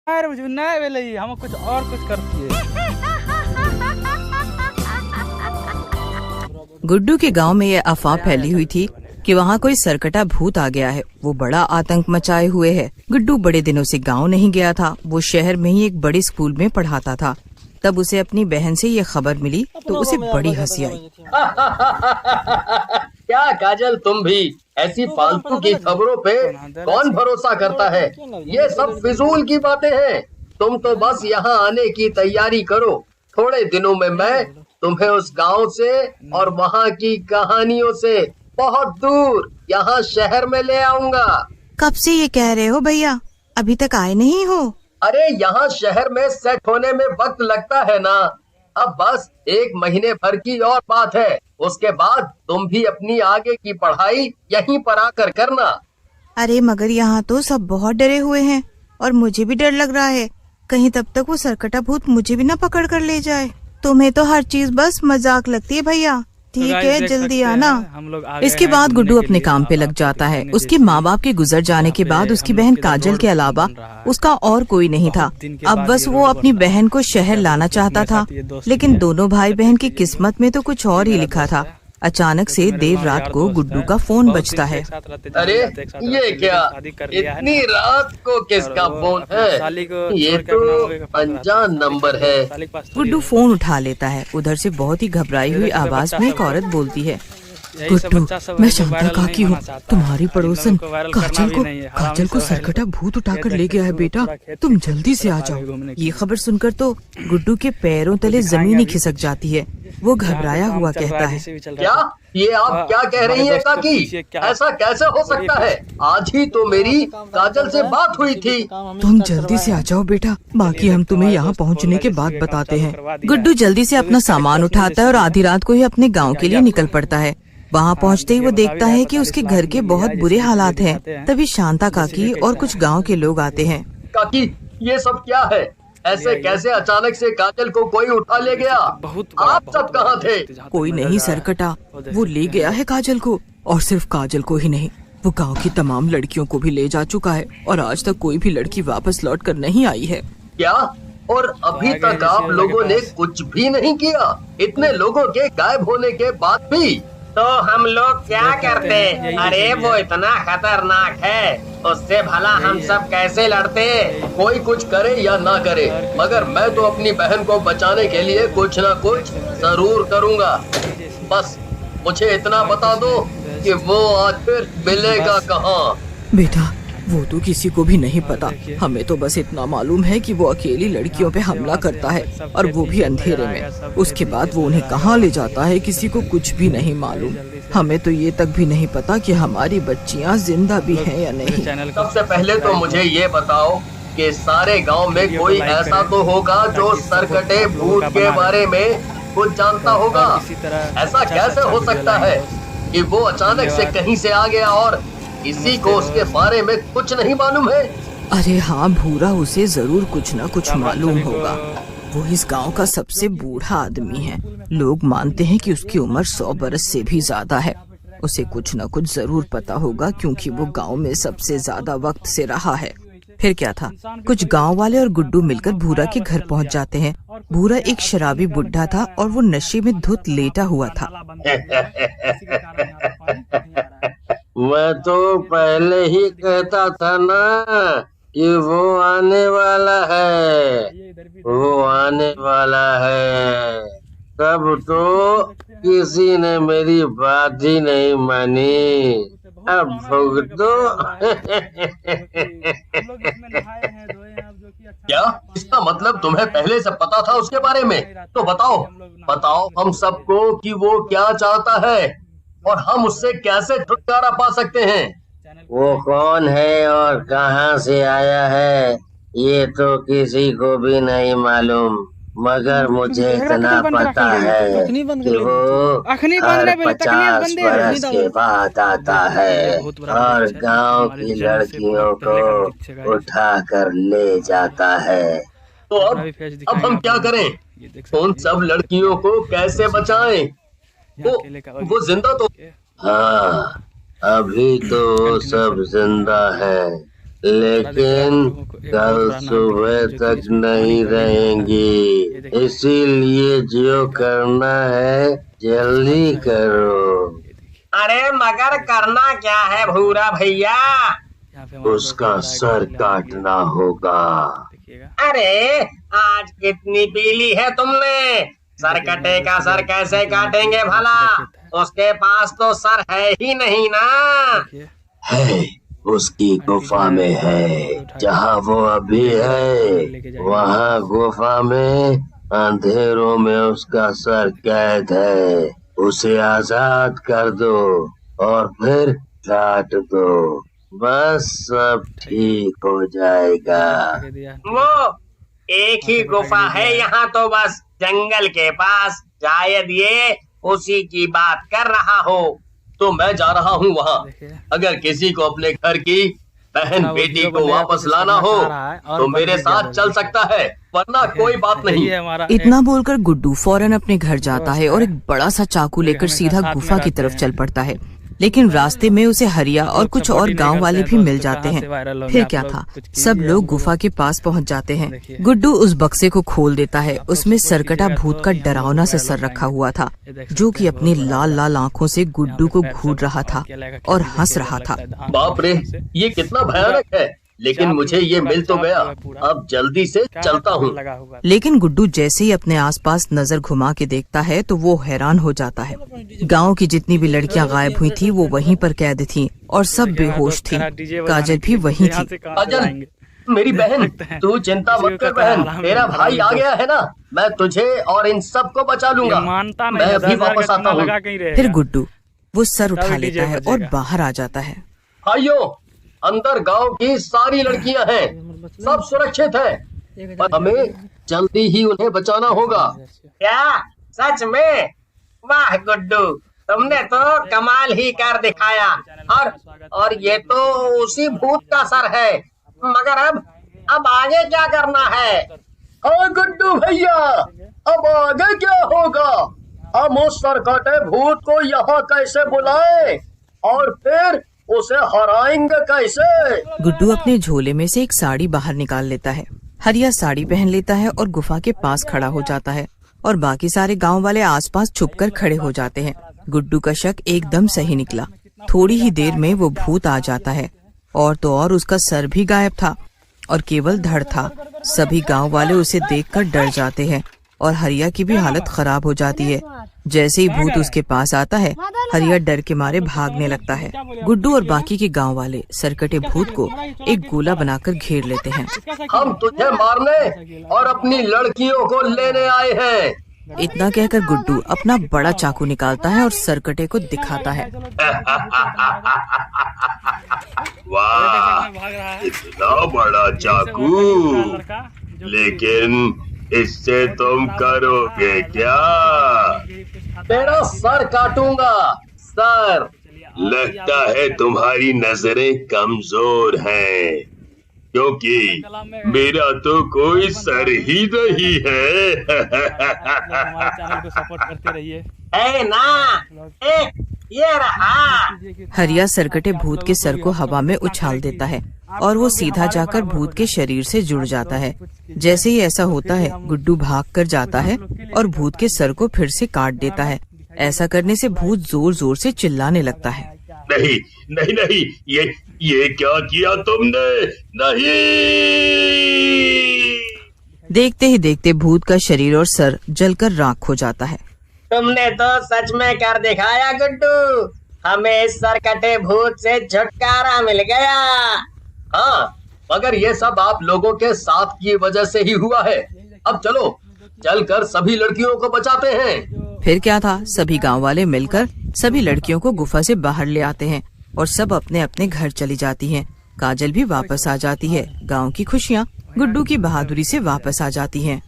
यार मुझे नहीं वेले हम कुछ और कुछ करती है। गुड्डू के गांव में ये अफवाह फैली हुई थी कि वहाँ कोई सरकटा भूत आ गया है। वो बड़ा आतंक मचाए हुए है। गुड्डू बड़े दिनों से गांव नहीं गया था। वो शहर में ही एक बड़े स्कूल में पढ़ाता था। तब उसे अपनी बहन से ये खबर मिली तो उसे बड़ी हंसी आई। क्या काजल, तुम भी ऐसी फालतू की खबरों पे कौन भरोसा करता है? ये सब फिजूल की बातें हैं। तुम तो बस यहाँ आने की तैयारी करो। थोड़े दिनों में मैं तुम्हें उस गांव से और वहाँ की कहानियों से बहुत दूर यहाँ शहर में ले आऊंगा। कब से ये कह रहे हो भैया? अभी तक आए नहीं हो? अरे यहाँ शहर में सेट होने में वक्त लगता है ना। अब बस 1 महीने भर की और बात है। उसके बाद तुम भी अपनी आगे की पढ़ाई यहीं पर आकर करना। अरे मगर यहाँ तो सब बहुत डरे हुए हैं और मुझे भी डर लग रहा है। कहीं तब तक वो सरकटा भूत मुझे भी न पकड़ कर ले जाए। तुम्हें तो हर चीज बस मजाक लगती है भैया। ठीक है, जल्दी आना। इसके बाद गुड्डू अपने काम पे लग जाता है। उसके माँ बाप के गुजर जाने के बाद उसकी बहन काजल के अलावा उसका और कोई नहीं था। अब बस वो अपनी बहन को शहर लाना चाहता था, लेकिन दोनों भाई बहन की किस्मत में तो कुछ और ही लिखा था। अचानक से देर रात को गुड्डू का फोन बजता है। अरे ये क्या, इतनी रात को किसका फोन है? ये तो अनजान नंबर है। गुड्डू फोन उठा लेता है। उधर से बहुत ही घबराई हुई आवाज में एक औरत बोलती है, गुड्डू, मैं शांता काकी हूँ, तुम्हारी पड़ोसन। काजल को सरकटा भूत उठाकर ले गया है बेटा, तुम जल्दी से आ जाओ। ये खबर सुनकर तो गुड्डू के पैरों तले जमीन ही खिसक जाती है। वो घबराया हुआ कहता है, क्या ये आप क्या कह रही हैं काकी? ऐसा कैसे हो सकता है? आज ही तो मेरी काजल से बात हुई थी। तुम जल्दी से आ जाओ बेटा, बाकी हम तुम्हें यहाँ पहुँचने के बाद बताते हैं। गुड्डू जल्दी से अपना सामान उठाता है और आधी रात को ही अपने गाँव के लिए निकल पड़ता है। वहाँ पहुँचते ही वो देखता है कि उसके घर के बहुत बुरे हालात हैं। तभी शांता काकी और कुछ गांव के लोग आते हैं। काकी, ये सब क्या है? ऐसे कैसे अचानक से काजल को कोई उठा ले गया? आप सब कहाँ थे? कोई नहीं सरकटा, वो ले गया है काजल को। और सिर्फ काजल को ही नहीं, वो गांव की तमाम लड़कियों को भी ले जा चुका है और आज तक कोई भी लड़की वापस लौट कर नहीं आई है। क्या? और अभी तक आप लोगों ने कुछ भी नहीं किया? इतने लोगों के गायब होने के बाद भी? तो हम लोग क्या करते? अरे वो इतना खतरनाक है, उससे भला हम सब कैसे लड़ते? कोई कुछ करे या ना करे, मगर मैं तो अपनी बहन को बचाने के लिए कुछ ना कुछ जरूर करूँगा। बस मुझे इतना बता दो कि वो आज फिर मिलेगा कहाँ? बेटा, वो तो किसी को भी नहीं पता। हमें तो बस इतना मालूम है कि वो अकेली लड़कियों पे हमला करता है और वो भी अंधेरे में। उसके बाद वो उन्हें कहाँ ले जाता है किसी को कुछ भी नहीं मालूम। हमें तो ये तक भी नहीं पता कि हमारी बच्चियाँ जिंदा भी हैं या नहीं। सबसे पहले तो मुझे ये बताओ कि सारे गांव में कोई ऐसा तो होगा जो सरकटे भूत के बारे में कुछ जानता होगा। ऐसा कैसे हो सकता है कि वो अचानक से कहीं से आ गया और किसी को उसके बारे में कुछ नहीं मालूम है? अरे हाँ भूरा, उसे जरूर कुछ न कुछ मालूम होगा। वो इस गांव का सबसे बूढ़ा आदमी है। लोग मानते हैं कि उसकी उम्र 100 बरस से भी ज्यादा है। उसे कुछ न कुछ जरूर पता होगा क्योंकि वो गांव में सबसे ज्यादा वक्त से रहा है। फिर क्या था, कुछ गांव वाले और गुड्डू मिलकर भूरा के घर पहुंच जाते हैं। भूरा एक शराबी बुढ़ा था और वो नशे में धुत लेटा हुआ था। मैं तो पहले ही कहता था ना कि वो आने वाला है, वो आने वाला है। तब तो किसी ने मेरी बात ही नहीं मानी। अब भुगतो। क्या इसका मतलब तुम्हें पहले से पता था उसके बारे में? तो बताओ हम सबको कि वो क्या चाहता है और हम उससे कैसे छुटकारा पा सकते हैं? वो कौन है और कहां से आया है ये तो किसी को भी नहीं मालूम, मगर मुझे इतना पता है कि वो हर 50 बरस के बाद आता है और गांव की लड़कियों को उठा कर ले जाता है। तो अब हम क्या करें? उन सब लड़कियों को कैसे बचाएं? वो जिंदा तो? हाँ, अभी तो सब जिंदा है, लेकिन कल सुबह तक नहीं रहेंगी, इसीलिए जो करना है जल्दी करो। अरे मगर करना क्या है भूरा भैया? उसका सर काटना होगा। अरे आज कितनी पीली है तुमने? सरकटे का सर कैसे काटेंगे भला? उसके पास तो सर है ही नहीं ना। है, उसकी गुफा में है, जहाँ वो अभी है वहाँ गुफा में अंधेरों में उसका सर कैद है। उसे आजाद कर दो और फिर काट दो, बस सब ठीक हो जाएगा। वो एक ही गुफा है यहाँ तो, बस जंगल के पास। शायद ये उसी की बात कर रहा हो। तो मैं जा रहा हूँ वहाँ। अगर किसी को अपने घर की बहन बेटी को वापस लाना हो तो मेरे साथ चल सकता है, वरना कोई बात नहीं। इतना बोलकर गुड्डू फौरन अपने घर जाता है और एक बड़ा सा चाकू लेकर सीधा गुफा की तरफ चल पड़ता है। लेकिन रास्ते में उसे हरिया और कुछ और गांव वाले भी मिल जाते हैं। फिर क्या था, सब लोग गुफा के पास पहुंच जाते हैं। गुड्डू उस बक्से को खोल देता है। उसमें सरकटा भूत का डरावना सा सर रखा हुआ था, जो कि अपनी लाल लाल आंखों से गुड्डू को घूर रहा था और हंस रहा था। बाप रे, ये कितना भयानक है। लेकिन मुझे ये मिल तो गया, अब जल्दी से चलता हूँ। लेकिन गुड्डू जैसे ही अपने आसपास नजर घुमा के देखता है तो वो हैरान हो जाता है। गांव की जितनी भी लड़कियां गायब हुई थी वो वहीं पर कैद थीं और सब बेहोश थीं। काजल भी वहीं थी। अजल, मेरी बहन, तू चिंता मत कर बहन, तेरा भाई आ गया है ना। मैं तुझे और इन सब को बचा लूंगा। मैं अभी वापस आता हूँ। फिर गुड्डू वो सर उठा लेता है और बाहर आ जाता है। भाइयों, अंदर गांव की सारी लड़कियां हैं, सब सुरक्षित हैं, पर हमें जल्दी ही उन्हें बचाना होगा। क्या सच में? वाह गुड्डू, तुमने तो कमाल ही कर दिखाया। और ये तो उसी भूत का सर है। मगर अब आगे क्या करना है? हाँ गुड्डू भैया, अब आगे क्या होगा? हम उस सरकटे भूत को यहाँ कैसे बुलाएं और फिर उसे हराएंगे कैसे? गुड्डू अपने झोले में से एक साड़ी बाहर निकाल लेता है। हरिया साड़ी पहन लेता है और गुफा के पास खड़ा हो जाता है और बाकी सारे गांव वाले आसपास छुपकर खड़े हो जाते हैं। गुड्डू का शक एकदम सही निकला। थोड़ी ही देर में वो भूत आ जाता है और तो और उसका सर भी गायब था और केवल धड़ था। सभी गांव वाले उसे देखकर डर जाते हैं और हरिया की भी हालत खराब हो जाती है। जैसे ही भूत उसके पास आता है, हरिया डर के मारे भागने लगता है। गुड्डू और बाकी के गांव वाले सरकटे भूत को एक गोला बनाकर घेर लेते हैं। हम तुझे मारने और अपनी लड़कियों को लेने आए हैं। इतना कहकर गुड्डू अपना बड़ा चाकू निकालता है और सरकटे को दिखाता है। वाह, इतना बड़ा चाकू, लेकिन इससे तुम करोगे क्या? तेरा सर काटूंगा, सर। लगता है तुम्हारी नजरें कमजोर हैं, क्योंकि मेरा तो कोई सर ही नहीं है। है ना, ये रहा। हरिया सरकटे भूत के सर को हवा में उछाल देता है और वो सीधा जाकर भूत के शरीर से जुड़ जाता है। जैसे ही ऐसा होता है, गुड्डू भाग कर जाता है और भूत के सर को फिर से काट देता है। ऐसा करने से भूत जोर जोर से चिल्लाने लगता है। नहीं नहीं नहीं, ये क्या किया तुमने? नहीं! देखते ही देखते भूत का शरीर और सर जलकर राख हो जाता है। तुमने तो सच में कर दिखाया गुड्डू। हमें इस सरकटे भूत से छुटकारा मिल गया। हाँ, मगर ये सब आप लोगों के साथ की वजह से ही हुआ है। अब चलो, चलकर सभी लड़कियों को बचाते हैं। फिर क्या था, सभी गांव वाले मिलकर सभी लड़कियों को गुफा से बाहर ले आते हैं और सब अपने अपने घर चली जाती हैं। काजल भी वापस आ जाती है। गांव की खुशियाँ गुड्डू की बहादुरी से वापस आ जाती हैं।